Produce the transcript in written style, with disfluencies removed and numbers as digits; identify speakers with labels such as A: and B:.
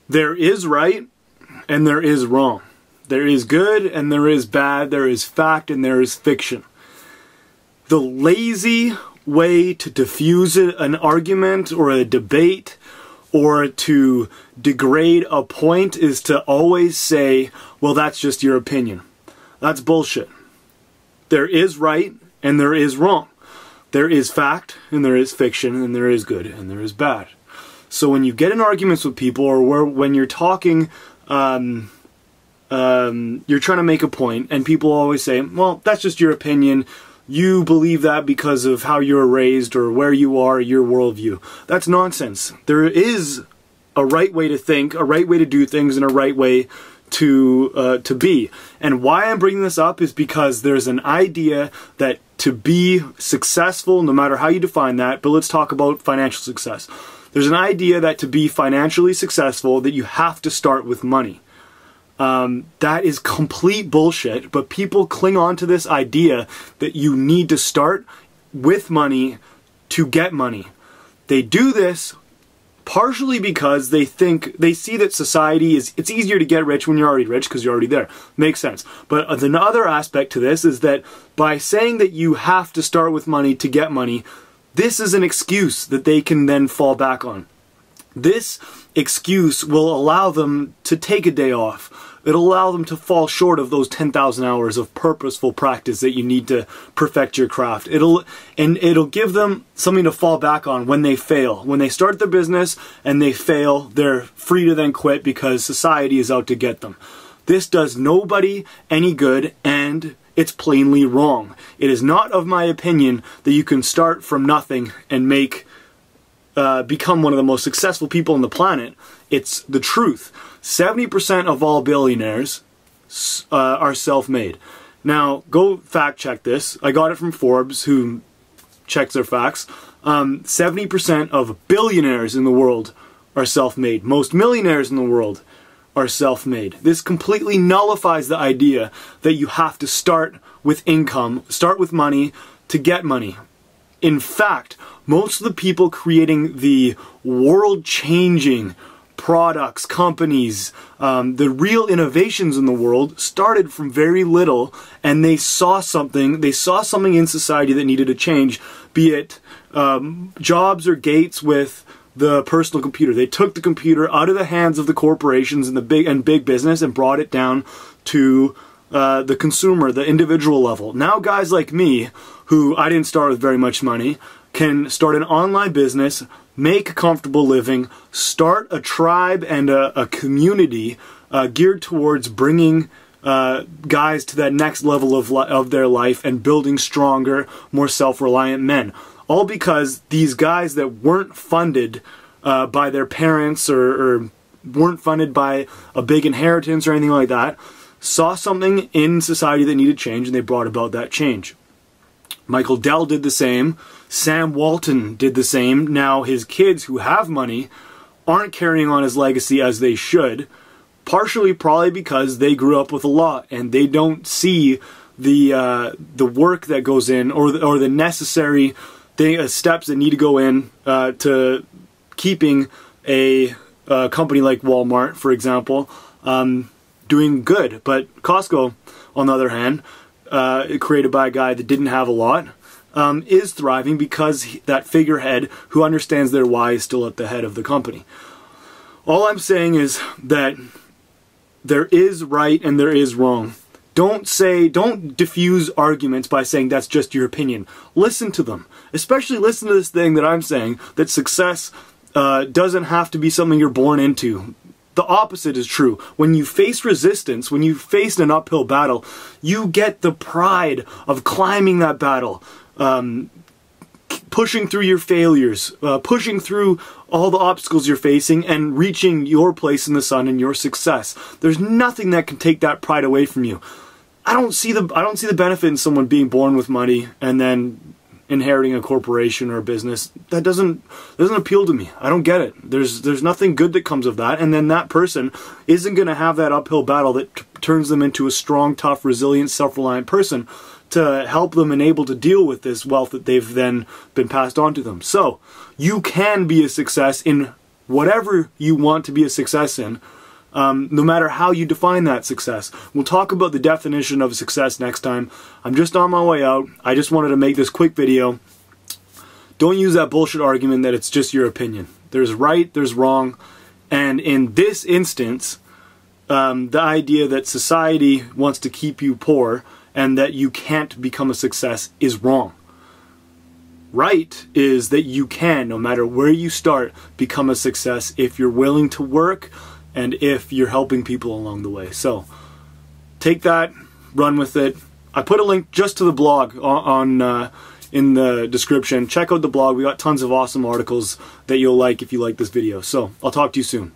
A: There is right and there is wrong. There is good and there is bad. There is fact and there is fiction. The lazy way to diffuse an argument or a debate or to degrade a point is to always say, well, that's just your opinion. That's bullshit. There is right and there is wrong. There is fact and there is fiction and there is good and there is bad. So when you get in arguments with people or when you're talking, you're trying to make a point and people always say, well, that's just your opinion. You believe that because of how you were raised or where you are, your worldview. That's nonsense. There is a right way to think, a right way to do things, and a right way to be. And why I'm bringing this up is because there's an idea that to be successful, no matter how you define that, but let's talk about financial success. There's an idea that to be financially successful, that you have to start with money. That is complete bullshit, but people cling on to this idea that you need to start with money to get money. They do this partially because they see that society it's easier to get rich when you're already rich because you're already there. Makes sense. But the other aspect to this is that by saying that you have to start with money to get money, this is an excuse that they can then fall back on. This excuse will allow them to take a day off. It'll allow them to fall short of those 10,000 hours of purposeful practice that you need to perfect your craft. It'll give them something to fall back on when they fail. When they start their business and they fail, they're free to then quit because society is out to get them. This does nobody any good, and it's plainly wrong. It is not of my opinion that you can start from nothing and become one of the most successful people on the planet. It's the truth. 70% of all billionaires are self-made. Now, go fact check this. I got it from Forbes, who checks their facts. 70% of billionaires in the world are self-made. Most millionaires in the world are self-made. This completely nullifies the idea that you have to start with income, start with money to get money. In fact, most of the people creating the world-changing products, companies, the real innovations in the world started from very little, and they saw something in society that needed to change, be it Jobs or Gates with the personal computer. They took the computer out of the hands of the corporations and the big business and brought it down to the consumer, the individual level. Now guys like me, who I didn't start with very much money, can start an online business, make a comfortable living, start a tribe and a community geared towards bringing guys to that next level of their life and building stronger, more self-reliant men. All because these guys that weren't funded by their parents or weren't funded by a big inheritance or anything like that, saw something in society that needed change, and they brought about that change. Michael Dell did the same. Sam Walton did the same. Now his kids who have money aren't carrying on his legacy as they should, partially probably because they grew up with a lot and they don't see the work that goes in or the necessary steps that need to go in to keeping a company like Walmart, for example, doing good. But Costco, on the other hand, created by a guy that didn't have a lot, is thriving because that figurehead who understands their why is still at the head of the company. All I'm saying is that there is right and there is wrong. Don't diffuse arguments by saying that's just your opinion. Listen to them. Especially listen to this thing that I'm saying, that success doesn't have to be something you're born into. The opposite is true. When you face resistance, when you face an uphill battle, you get the pride of climbing that battle, pushing through your failures, pushing through all the obstacles you're facing and reaching your place in the sun and your success. There's nothing that can take that pride away from you. I don't see the benefit in someone being born with money and then inheriting a corporation or a business. That doesn't appeal to me. I don't get it. There's nothing good that comes of that, and then that person isn't going to have that uphill battle that turns them into a strong, tough, resilient, self-reliant person to help them and able to deal with this wealth that they've then been passed on to them. So, you can be a success in whatever you want to be a success in, no matter how you define that success. We'll talk about the definition of success next time. I'm just on my way out. I just wanted to make this quick video. Don't use that bullshit argument that it's just your opinion. There's right, there's wrong, and in this instance, the idea that society wants to keep you poor and that you can't become a success is wrong. Right is that you can, no matter where you start, become a success if you're willing to work and if you're helping people along the way. So take that, run with it. I put a link just to the blog in the description. Check out the blog. We got tons of awesome articles that you'll like if you like this video. So I'll talk to you soon.